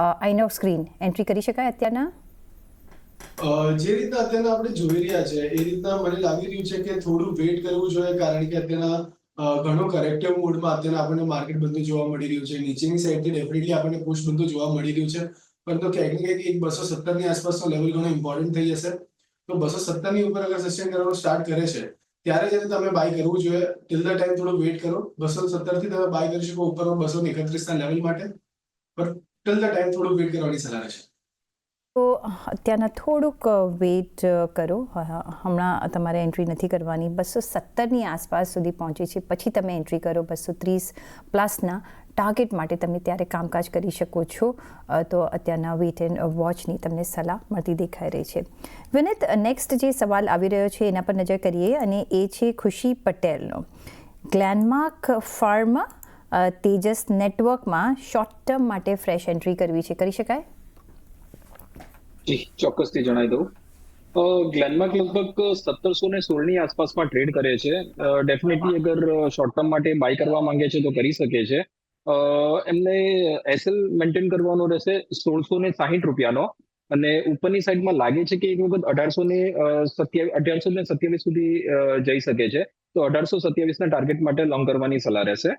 Inox screen entry કરી શકાય અત્યારના? જે રીતના અત્યારના આપણે જોઈ રહ્યા છે એ રીતના મને લાગી રહ્યું છે કે થોડું વેઇટ કરવું જોઈએ, કારણ કે અત્યારના ઘણો કરેક્ટિવ મોડમાં અત્યારે આપણને માર્કેટ બધું જોવા મળી રહ્યું છે. નીચેની સાઈડથી ડેફિનેટલી આપણને પુશ બધું જોવા મળી રહ્યું છે, પરંતુ ક્યાંક ને ક્યાંક એક 270 ની આસપાસનો લેવલ ઘણો ઇમ્પોર્ટન્ટ થઈ જશે. તો 270 ની ઉપર અગર સસ્ટેન કરવાનું સ્ટાર્ટ કરે છે ત્યારે જઈને તમે બાય કરવું જોઈએ. ટિલ ધ ટાઈમ થોડું વેઇટ કરો. 270 થી તમે બાય કરી શકો ઉપરમાં 231 ના લેવલ માટે, પણ ટિલ ધ ટાઈમ થોડું વેઇટ કરવાની સલાહ છે. તો અત્યારના થોડુંક વેઇટ કરો. હમણાં તમારે એન્ટ્રી નથી કરવાની. 270ની આસપાસ સુધી પહોંચી છે પછી તમે એન્ટ્રી કરો. 230 પ્લસના ટાર્ગેટ માટે તમે ત્યારે કામકાજ કરી શકો છો. તો અત્યારના વેઇટ એન્ડ વોચની તમને સલાહ મળતી દેખાઈ રહી છે. વિનીત, નેક્સ્ટ જે સવાલ આવી રહ્યો છે એના પર નજર કરીએ અને એ છે ખુશી પટેલનો. ગ્લેનમાર્ક ફાર્મા તેજસ નેટવર્કમાં શોર્ટ ટર્મ માટે ફ્રેશ એન્ટ્રી કરવી છે, કરી શકાય? જી, ચોક્કસથી જણાવી દઉં. ગ્લેનમાર્ક લગભગ 1716 ની આસપાસમાં ટ્રેડ કરે છે. ડેફિનેટલી અગર શોર્ટ ટર્મ માટે બાય કરવા માંગે છે તો કરી શકે છે. એમને એસએલ મેન્ટેન કરવાનો રહેશે 1660 રૂપિયાનો, અને ઉપરની સાઈડમાં લાગે છે કે એક વખત 1827 સુધી જઈ શકે છે. તો 1827 ના ટાર્ગેટ માટે લોંગ કરવાની સલાહ રહેશે.